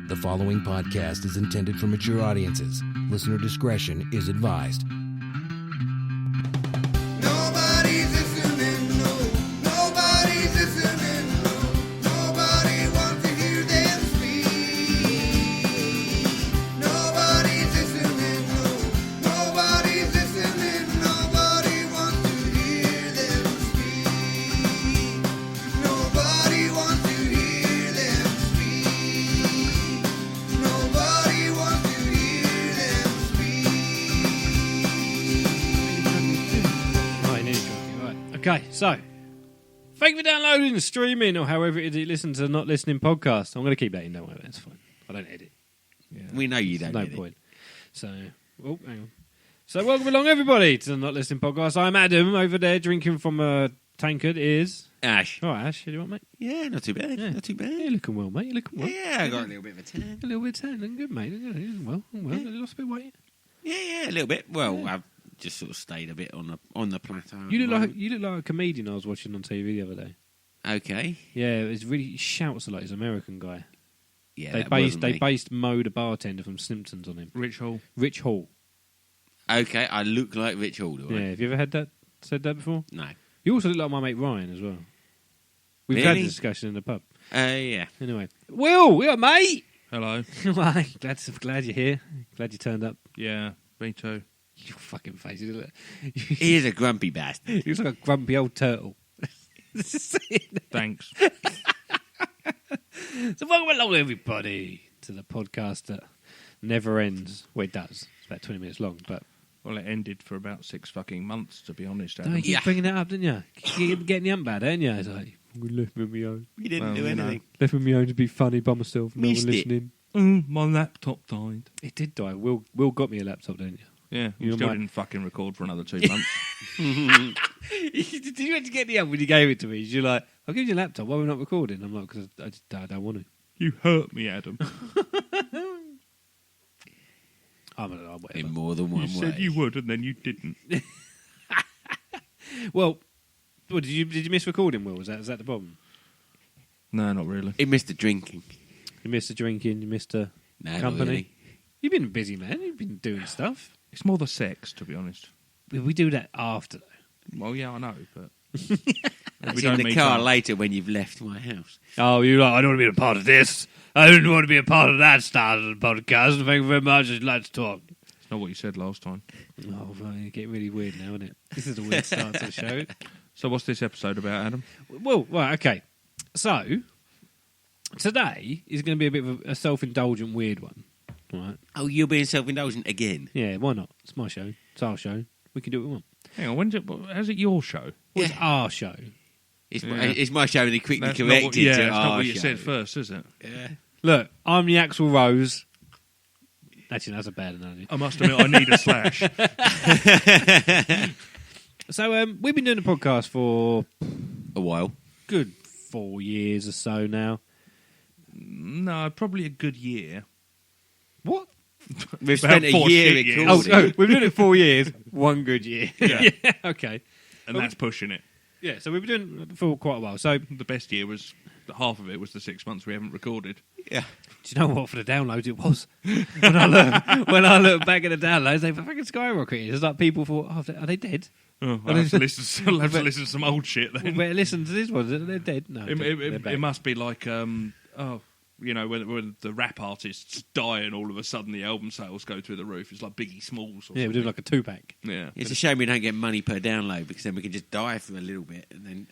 The following podcast is intended for mature audiences. Listener discretion is advised. Nobody's listening, no. Nobody's listening, no. Nobody wants to hear them speak. Nobody's listening, no. Nobody's listening. Nobody wants to hear them speak. Nobody wants to hear them speak. Nobody wants to hear them speak. Right, nearly dropped it. Right. Okay, so thank you for downloading, streaming, or however it is you listen to the Not Listening podcast. I'm going to keep that in, don't worry, that's fine. I don't edit. Yeah. We know you There's don't. no edit. point. So, oh, hang on. So, welcome along, everybody, to the Not Listening podcast. I'm Adam. Over there, drinking from a tankard is Ash. all right. Ash, how do you want, mate? Yeah, not too bad. Yeah. Not too bad. You're looking well, mate. You're looking well. Yeah, I got a little bit of a tan. A little bit tan. Looking good, mate. Looking good. You're well. I'm well. You lost a bit of weight. Yeah, a little bit. Well, I've just sort of stayed a bit on the plateau. You at look the like a comedian I was watching on TV the other day. moment. Okay. Yeah, it's really he shouts a lot. He's an American guy. Yeah, They that based wasn't me. Mo the bartender from Simpsons on him. Rich Hall. Rich Hall. Okay, I look like Rich Hall, do I? Yeah, have you ever said that before? No. You also look like my mate Ryan as well. We've had Really? this discussion in the pub. Yeah. Anyway, Will, yeah, mate. Hello. Why? Glad you're here. Glad you turned up. Yeah, me too. Your fucking face. You look He is a grumpy bastard. like a grumpy old turtle. Thanks. So welcome along, everybody, to the podcast that never ends. Well, it does. It's about 20 minutes long, but Well, it ended for about 6 fucking months, to be honest, don't Adam. you keep Yeah. bringing that up, didn't you? You keep getting the ump bad, don't you? It's like, we left me on my own. We didn't Well, do you know. anything. Left me on my own to be funny by myself. No one Missed it. listening. My laptop died. It did die. Will got me a laptop, didn't you? Yeah, You we still might- didn't fucking record for another 2 months. Did you have to get the ump when you gave it to me? You're like, I'll give you a laptop. Why are we not recording? I'm like, because I don't want to. You hurt me, Adam. Whatever. In more than one You way. said you would, and then you didn't. Well, did you miss recording, Will? Is that the problem? No, not really. He missed the drinking. You missed the drinking, you missed the No, not company. really. You've been a busy man. You've been doing stuff. It's more the sex, to be honest. We do that after, though. Well, yeah, I know, but... It's in the car later when you've left my house. Oh, you're like, I don't want to be a part of this. I don't want to be a part of that start of the podcast. Thank you very much. I'd like to talk. It's not what you said last time. Oh, right, it's getting really weird now, isn't it? This is a weird start to the show. So what's this episode about, Adam? Well, right, okay. So, today is going to be a bit of a self-indulgent, weird one. Right? Oh, you're being self-indulgent again? Yeah, why not? It's my show. It's our show. We can do what we want. Hang on, how's it your show? Well, it's our show. It's my show and he quickly That's not corrected what, to that's not our what you show. said first, is it? Yeah. Look, I'm the Axl Rose. Actually, that's a bad analogy. I must admit, I need a slash. So, we've been doing a podcast for A while. good 4 years or so now. No, probably a good year. What? We've About spent a 4 year shit years. recording. Oh, we've been doing it 4 years. One good year. Yeah. Okay. And that's pushing it. Yeah, so we've been doing it for quite a while. So, The best year was, half of it was the 6 months we haven't recorded. Yeah. do you know what? For the downloads, it was. When I look back at the downloads, they fucking skyrocketed. It's like people thought, oh, are they dead? Oh, I'll have to listen to some old shit Well, then. better listen to this one. They're dead. No, they're back. It must be like, when the rap artists die and all of a sudden the album sales go through the roof. It's like Biggie Smalls. Or Yeah, we do something. like a 2-pack. Yeah. It's a shame we don't get money per download because then we can just die for a little bit and then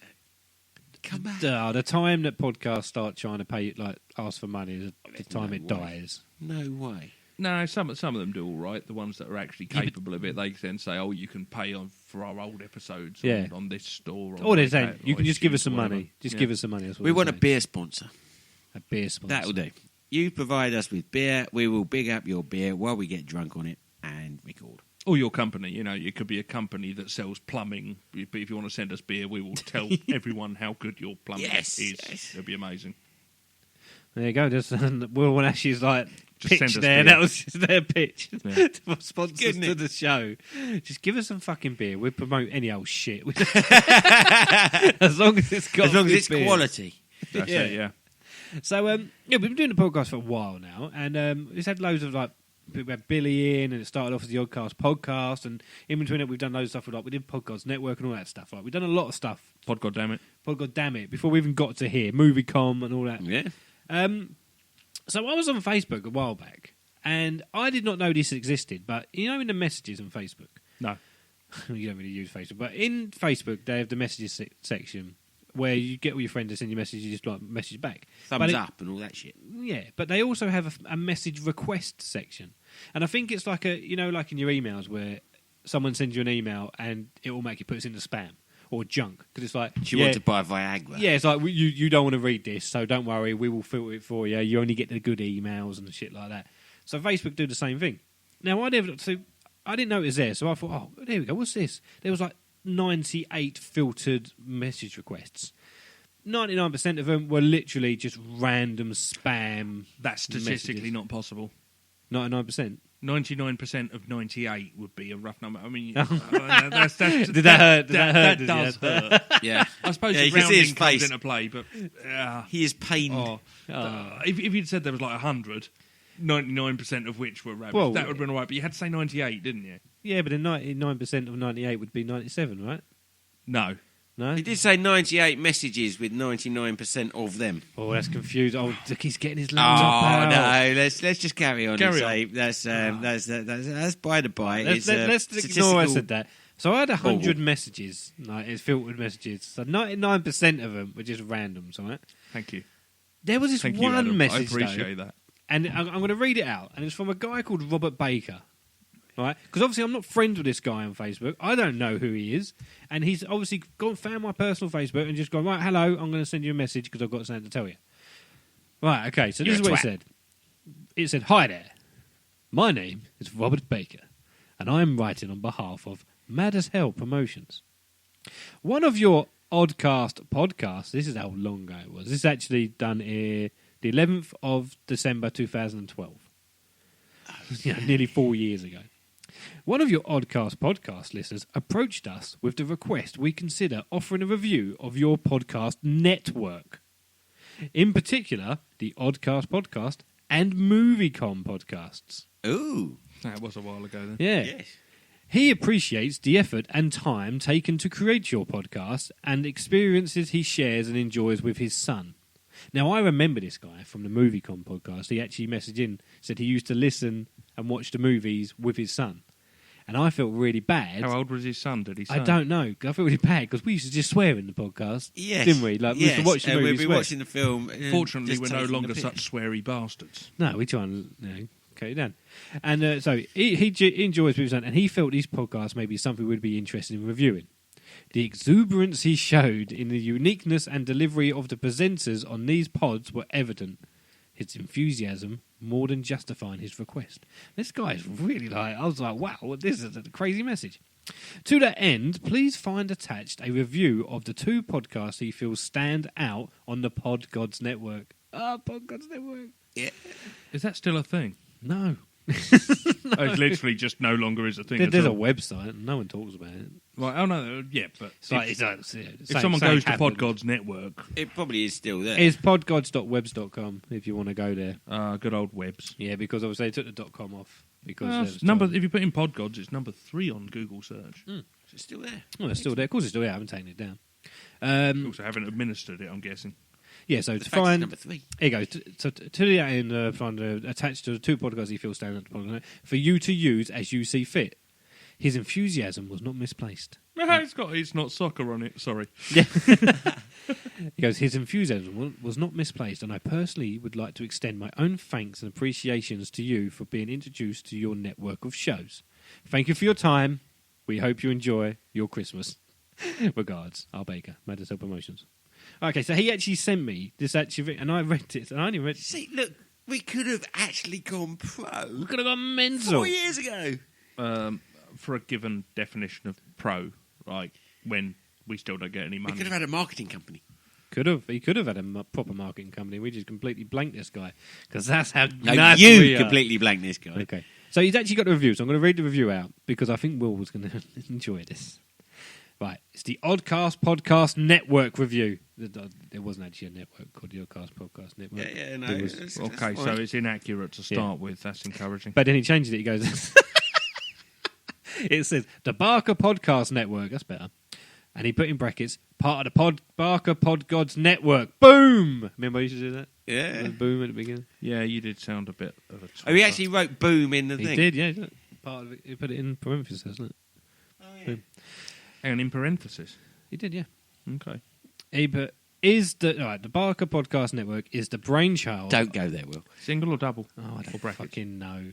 come back. The time that podcasts start trying to ask for money is the There's time no it way. dies. No way. No, some of them do all right. The ones that are actually capable of it, they then say, "Oh, you can pay for our old episodes on this store." Or they're saying, you can just give us some money. Just give us some money. That's what We they're want a saying. beer sponsor. A beer sponsor. That'll do. You provide us with beer, we will big up your beer while we get drunk on it and record. Or your company. It could be a company that sells plumbing. But if you want to send us beer, we will tell everyone how good your plumbing Yes, is. yes. It'll be amazing. There you go. Just Will and Ash's Just send pitch us there. beer. That was just their pitch Yeah. for sponsors Good, isn't to it? the show. Just give us some fucking beer. We'll promote any old shit. As long as it's got As long as good it's beer. quality. That's Yeah. it, yeah. So, yeah, we've been doing the podcast for a while now, and we've had loads of, like, we had Billy in, and it started off as the Oddcast podcast, and in between it, we've done loads of stuff with, like, we did Podcast Network and all that stuff. Like, we've done a lot of stuff. Pod God damn it. Pod God damn it, before we even got to here, MovieCom and all that. Yeah. So I was on Facebook a while back, and I did not know this existed, but you know in the messages on Facebook? No. You don't really use Facebook, but in Facebook they have the messages section where you get all your friends to send you messages, you just like message back. Thumbs up and all that shit. Yeah, but they also have a message request section, and I think it's like like in your emails where someone sends you an email and it automatically puts it into spam or junk because it's like Do you want to buy Viagra? Yeah, it's like you don't want to read this, so don't worry, we will filter it for you. You only get the good emails and shit like that. So Facebook do the same thing. Now I didn't know it was there, so I thought, oh, there we go. What's this? There was like 98 filtered message requests. 99% of them were literally just random spam. That's statistically messages. not possible. 99%. 99% of 98 would be a rough number. I mean, Did that's, that hurt? That Did does you? hurt. Yeah. I suppose Yeah, you the can see his rounding comes face. into play, but He is pained. if you'd said there was like 100, 99% of which were rabbits, Well, that would have been all right. But you had to say 98, didn't you? Yeah, but then 99% of 98 would be 97, right? No. No? He did say 98 messages with 99% of them. Oh, that's confused. Oh, he's getting his laptop out. No, let's just carry on. Carry and say that's by the by. Let's It's ignore I said that. So I had 100 Oh. messages, like it's filtered messages. So 99% of them were just randoms, right? Thank you. There was this Thank you, one Adam. message, I appreciate that. and I'm going to read it out, and it's from a guy called Robert Baker, right? Because obviously I'm not friends with this guy on Facebook. I don't know who he is, and he's obviously found my personal Facebook and just gone, right, hello, I'm going to send you a message because I've got something to tell you. Right, okay, so this is what it said. It said, hi there, my name is Robert Baker, and I'm writing on behalf of Mad as Hell Promotions. One of your Oddcast podcasts, this is how long ago it was. This is actually done the 11th of December 2012. Nearly 4 years ago. One of your Oddcast podcast listeners approached us with the request we consider offering a review of your podcast network. In particular, the Oddcast podcast and MovieCom podcasts. Ooh. That was a while ago then. Yeah. Yes. He appreciates the effort and time taken to create your podcast and experiences he shares and enjoys with his son. Now, I remember this guy from the MovieCom podcast. He actually messaged in, said he used to listen and watch the movies with his son. And I felt really bad. How old was his son? Did he say? I don't know. I felt really bad because we used to just swear in the podcast, Yes. didn't we? Like, we used to watch the and movie we'd be swear. watching the film. and Fortunately, just we're no taking longer the piss. such sweary bastards. No, we try and cut it down. And so he enjoys with his son, and he felt these podcasts may be something we'd be interested in reviewing. The exuberance he showed in the uniqueness and delivery of the presenters on these pods were evident. His enthusiasm more than justifying his request. This guy is really I was like, wow, this is a crazy message. To that end, please find attached a review of the two podcasts he feels stand out on the Pod Gods Network. Pod Gods Network. Yeah. Is that still a thing? No. It literally just no longer is a thing. There's at a all. website, and no one talks about it. Right, oh no, yeah, but If someone goes to Podgods Network, It probably is still there. It's podgods.webs.com if you want to go there. good old webs. Yeah, because obviously they took the .com off. Because Well, there was number. trouble. If you put in Podgods, it's number 3 on Google search. It's still there. Oh, it's still there. Of course it's still there. I haven't taken it down. Also, haven't administered it. I'm guessing. Yeah, so The to fact it's find... number 3. Here you go. So to the end, find attached to the two podcasts he feels stand out for you to use as you see fit. His enthusiasm was not misplaced. It's not soccer on it. Sorry. He goes, his enthusiasm was not misplaced, and I personally would like to extend my own thanks and appreciations to you for being introduced to your network of shows. Thank you for your time. We hope you enjoy your Christmas. Regards, R. Baker, Mad as Hell Promotions. Okay, so he actually sent me this actually, and I read it, and I only read. See, look, we could have actually gone pro We could have gone mental. 4 years ago. For a given definition of pro, like when we still don't get any We money. could have had a marketing company. He could have had a proper marketing company. We just completely blanked this guy because that's how No, nuts we you are. completely blanked this guy. Okay, so he's actually got the review. So I'm going to read the review out because I think Will was going to enjoy this. Right, it's the Oddcast Podcast Network review. There wasn't actually a network called the Yourcast Podcast Network. Yeah, no. It was- that's Okay, so fine. it's inaccurate to start with. That's encouraging. But then he changed it. He goes, it says the Barker Podcast Network. That's better. And he put in brackets, part of the Barker Pod Gods Network. Boom! Remember I used to do that? Yeah. Boom at the beginning. Yeah, you did sound a bit of a... Oh, he actually wrote boom in the He thing. did, yeah. Look, part of it, he put it in parentheses, isn't it? And in parentheses. He did, yeah. Okay. He put, the Barker Podcast Network is the brainchild. Don't go there, Will. Single or double? Oh, I Or don't brackets? fucking know. I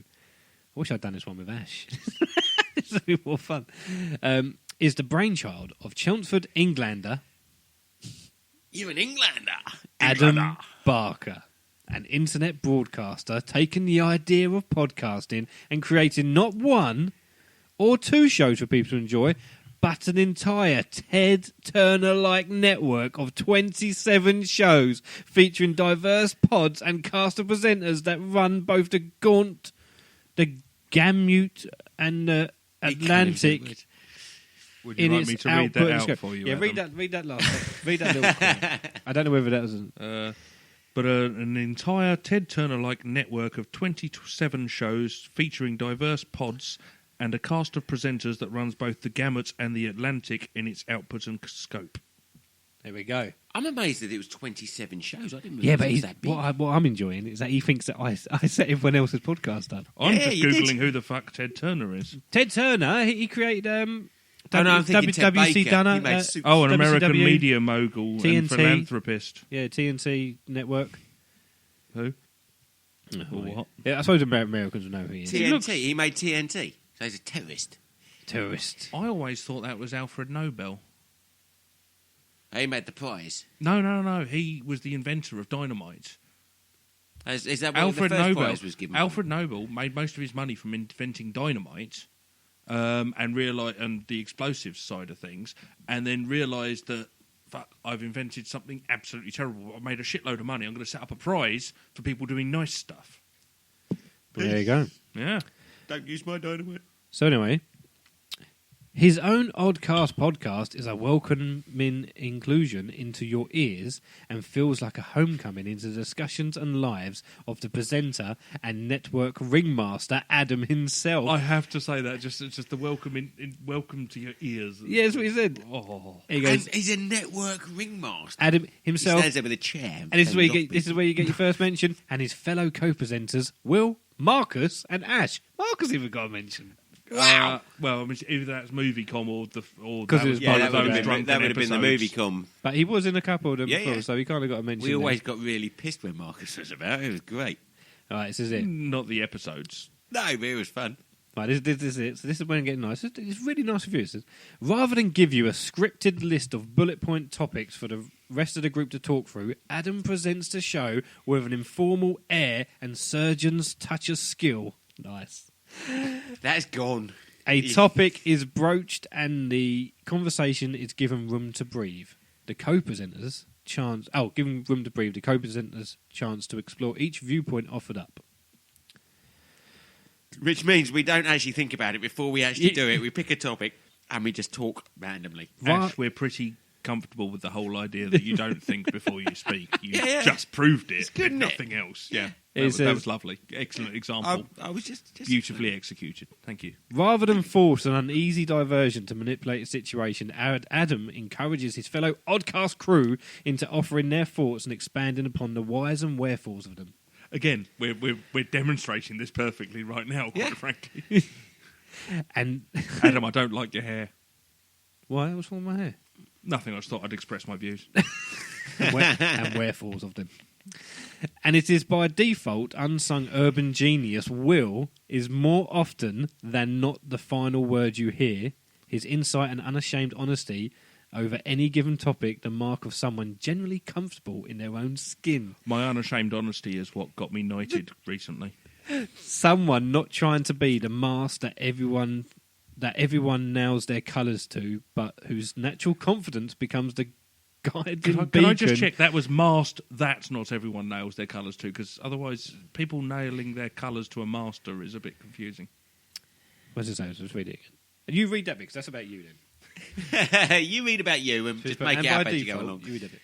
wish I'd done this one with Ash. It's a bit more fun. Is the brainchild of Chelmsford Englander You're an Englander. Adam Barker, an internet broadcaster, taking the idea of podcasting and creating not one or two shows for people to enjoy, but an entire Ted Turner-like network of 27 shows featuring diverse pods and cast of presenters that run both the Gaunt, the Commute, and the Atlantic. Would you in like its me to read output that and out scope. for you, Yeah, Adam? read that last bit. Read that little quote. I don't know whether that was... But an entire Ted Turner-like network of 27 shows featuring diverse pods and a cast of presenters that runs both the Gamut and the Atlantic in its output and scope. There we go. I'm amazed that it was 27 shows. I didn't Yeah, realise but it was that big. what I'm enjoying is that he thinks that I set everyone else's podcast up. I'm Yeah, just you did. Googling who the fuck Ted Turner is. Ted Turner, he created Oh, no, I'm thinking Ted WC Baker. Dunner, He made Super- Oh, an American WCW. media mogul and TNT. philanthropist. Yeah, TNT network. Who? Oh, what? Yeah, I suppose Americans will know who he is. TNT. He made TNT. So he's a terrorist. Terrorist. I always thought that was Alfred Nobel. He made the prize. No. He was the inventor of dynamite. Is that what Alfred the first Nobel. prize was given? Alfred Nobel made most of his money from inventing dynamite, and the explosives side of things, and then realised that fuck, I've invented something absolutely terrible. I've made a shitload of money. I'm going to set up a prize for people doing nice stuff. There you go. Yeah. Don't use my dynamite. So anyway, his own Oddcast podcast is a welcoming inclusion into your ears and feels like a homecoming into the discussions and lives of the presenter and network ringmaster Adam himself. I have to say that it's just the welcome welcome to your ears. Yeah, that's what he said. Oh. He goes, And he's a network ringmaster. Adam He himself, stands there with a chair. and this is where you get your first mention, and his fellow co-presenters Will, Marcus, and Ash. Marcus even got a mention. Wow. Well, I mean, either that's MovieCom or Because that it was was one part of of those the- drunken that would have been the episodes. movie com. But he was in a couple of them Yeah, before, yeah. so he kind of got a mention. We there. always got really pissed when Marcus was about. It was great. All right, this is it. Not the episodes. No, but it was fun. Right, this is it. So this is when it's getting nice. It's really nice review. It says, rather than give you a scripted list of bullet point topics for the rest of the group to talk through, Adam presents the show with an informal air and surgeon's touch of skill. Nice. That's gone. A topic is broached and the conversation is given room to breathe. The co-presenters giving room to breathe. The co-presenters chance to explore each viewpoint offered up. Which means we don't actually think about it before we actually do it. We pick a topic and we just talk randomly. Ash, we're pretty comfortable with the whole idea that you don't think before you speak. You Yeah. just proved it. It's good, and isn't it? nothing else. Yeah. It That says- was lovely. Excellent example. I was just Beautifully executed. Thank you. Rather than force an uneasy diversion to manipulate a situation, Adam encourages his fellow Oddcast crew into offering their thoughts and expanding upon the whys and wherefores of them. Again, we're demonstrating this perfectly right now, quite Yeah. frankly. And Adam, I don't like your hair. why? What's wrong with my hair? Nothing. I just thought I'd express my views. And wherefores of them. And it is by default unsung urban genius Will is more often than not the final word you hear. His insight and unashamed honesty over any given topic, the mark of someone generally comfortable in their own skin. My unashamed honesty is what got me knighted recently. Someone not trying to be the mask that everyone nails their colours to, but whose natural confidence becomes the guiding Can I just beacon. check that was masked? That's not everyone nails their colours to, because otherwise people nailing their colours to a master is a bit confusing. What's it say? Let's read it again. And you read that because that's about you then. You read about you and just make And it by up as you go default, along. you read that bit.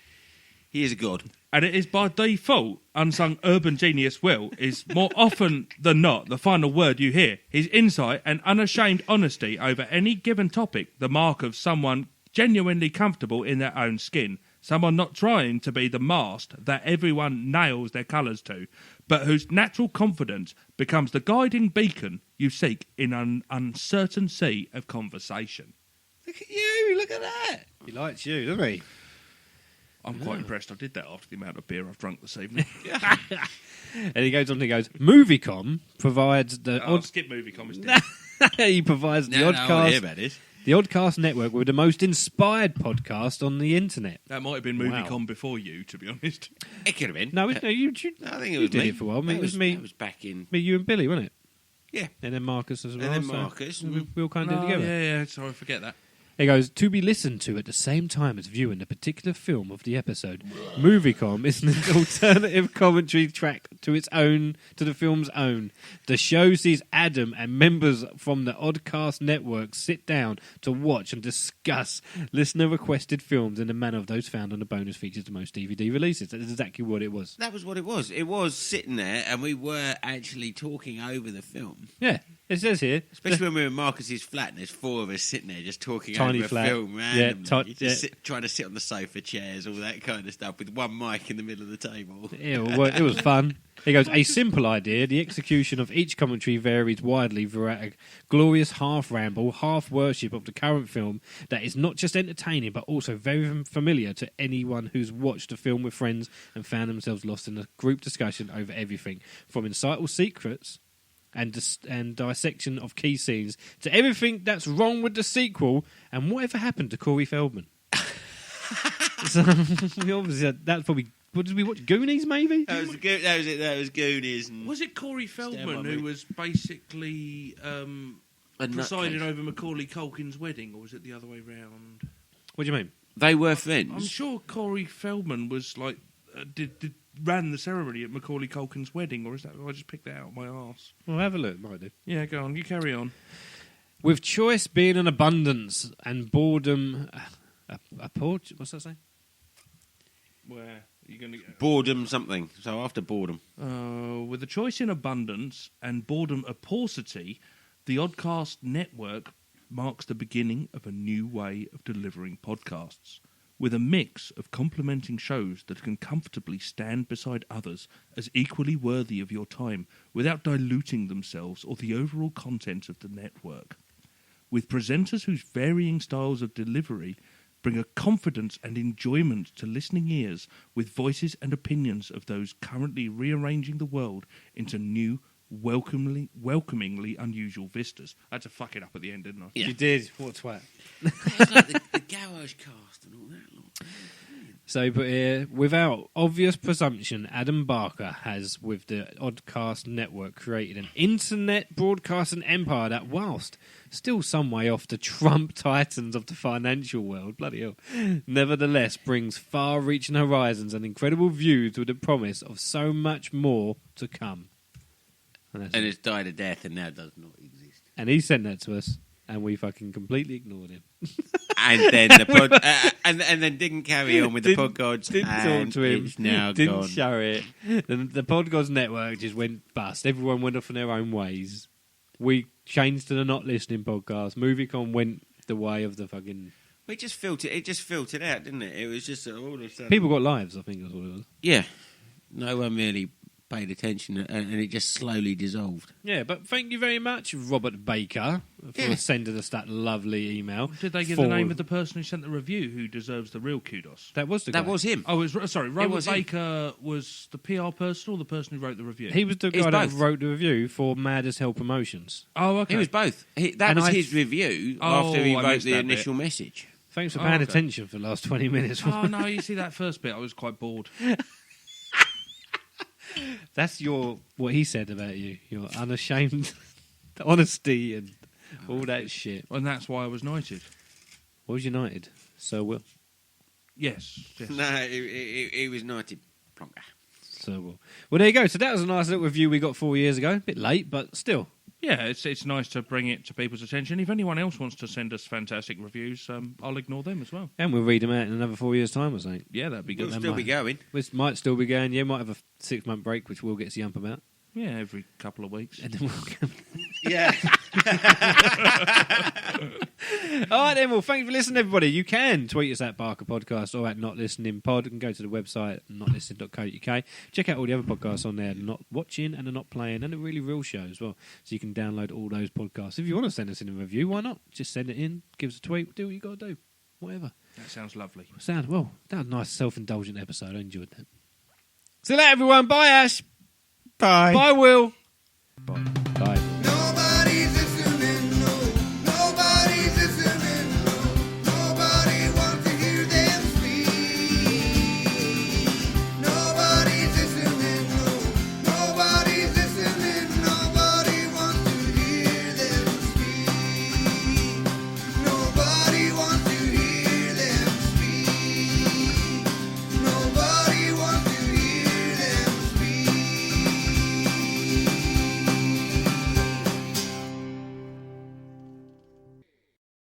He is a god. And it is by default, unsung urban genius Will is more often than not the final word you hear. His insight and unashamed honesty over any given topic, the mark of someone genuinely comfortable in their own skin. Someone not trying to be the mast that everyone nails their colours to, but whose natural confidence becomes the guiding beacon you seek in an uncertain sea of conversation. Look at you, look at that. He likes you, doesn't he? I'm quite impressed I did that after the amount of beer I've drunk this evening. And he goes on and he goes, Moviecom provides the I'll skip Moviecom instead. he provides the No, I wanna hear Oddcast about this. the Oddcast network with the most inspired podcast on the internet. That might have been Wow. Moviecom before you, to be honest. It could have been. No, you I think it you was did me. it for a while. That It was me, That was back in. me, you and Billy, wasn't it? Yeah. And then Marcus as well. And then so Marcus. we all kind of did it together. Yeah, sorry, forget that. He goes, to be listened to at the same time as viewing the particular film of the episode. Moviecom is an alternative commentary track to the film's own. The show sees Adam and members from the Oddcast network sit down to watch and discuss listener-requested films in the manner of those found on the bonus features of most DVD releases. That's exactly what it was. That was what it was. It was sitting there, and we were actually talking over the film. Yeah, it says here. Especially when we were in Marcus's flat, and there's four of us sitting there just talking Tiny over flat. a film Yeah, randomly. yeah. Trying to sit on the sofa chairs, all that kind of stuff, with one mic in the middle of the table. It was fun. He goes, a simple idea. The execution of each commentary varies widely throughout a glorious half-ramble, half-worship of the current film that is not just entertaining but also very familiar to anyone who's watched the film with friends and found themselves lost in a group discussion over everything, from insightful secrets and dissection of key scenes to everything that's wrong with the sequel and whatever happened to Corey Feldman. So, obviously, that's probably... What did we watch? Goonies, maybe? That was it. That was Goonies. And Was it Corey Feldman Stand by who me. was basically A presiding nutcase. over Macaulay Culkin's wedding, or was it the other way round? What do you mean? They were I'm friends. sure Corey Feldman was like ran the ceremony at Macaulay Culkin's wedding, or is that I just picked that out of my arse? Well, have a look, might do. Yeah, go on, you carry on. With choice being an abundance and boredom... what's that say? Where are you going to go? Boredom something. So after boredom. With a choice in abundance and boredom a paucity, the Oddcast network marks the beginning of a new way of delivering podcasts, with a mix of complementing shows that can comfortably stand beside others as equally worthy of your time without diluting themselves or the overall content of the network. With presenters whose varying styles of delivery bring a confidence and enjoyment to listening ears, with voices and opinions of those currently rearranging the world into new, welcomingly unusual vistas. I had to fuck it up at the end, didn't I? Yeah. You did. What a twat. It's like the Garage cast and all that lot. So, but here, without obvious presumption, Adam Barker has, with the Oddcast network, created an internet broadcasting empire that, whilst still some way off the Trump titans of the financial world, bloody hell, nevertheless brings far-reaching horizons and incredible views with the promise of so much more to come. And, that's And it. it's died a death and now does not exist. And he sent that to us, and we fucking completely ignored him. And then the and then didn't carry on with the podcasts. Didn't and talk to him. It's now didn't gone. show it. The Podgods network just went bust. Everyone went off in their own ways. We changed to the not listening podcast. Moviecon went the way of the fucking... We just filtered. It just filtered out, didn't it? It was just all of a sudden. People got lives, I think that's what it was. Yeah. No one really paid attention, and it just slowly dissolved. Yeah, but thank you very much, Robert Baker, for Yeah. sending us that lovely email. Did they give For- the name of the person who sent the review who deserves the real kudos? That was the guy. That was him. Oh, sorry, Robert was him. Baker was the PR person or the person who wrote the review? He was the It's guy that both. wrote the review for Mad as Hell Promotions. Oh, okay. He was both. That And was I- his review Oh, after he I wrote missed the that bit. initial message. Thanks for Oh, paying okay. attention for the last 20 minutes. Oh, no, you see that first bit, I was quite bored. That's what he said about you. Your unashamed honesty and all that shit. And that's why I was knighted. What was United? So well. Yes. No, he was knighted. Plonker. So well. Well, there you go. So that was a nice little review we got 4 years ago. A bit late, but still. Yeah, it's nice to bring it to people's attention. If anyone else wants to send us fantastic reviews, I'll ignore them as well. And we'll read them out in another 4 years' time or something. Yeah, that'd be good. We'll still be going. This might still be going. Yeah, might have a 6-month break, which we'll get to yump about. Yeah, every couple of weeks. And then we'll come. Yeah. All right, then. Well, thanks for listening, everybody. You can tweet us at Barker Podcast or at Not Listening Pod. You can go to the website, notlistening.co.uk. Check out all the other podcasts on there, Not Watching and the Not Playing, and the Really Real Show as well. So you can download all those podcasts. If you want to send us in a review, why not? Just send it in, give us a tweet, do what you got to do. Whatever. That sounds lovely. That was a nice self-indulgent episode. I enjoyed that. See you later, everyone. Bye, Ash. Bye. Bye, Will. Bye.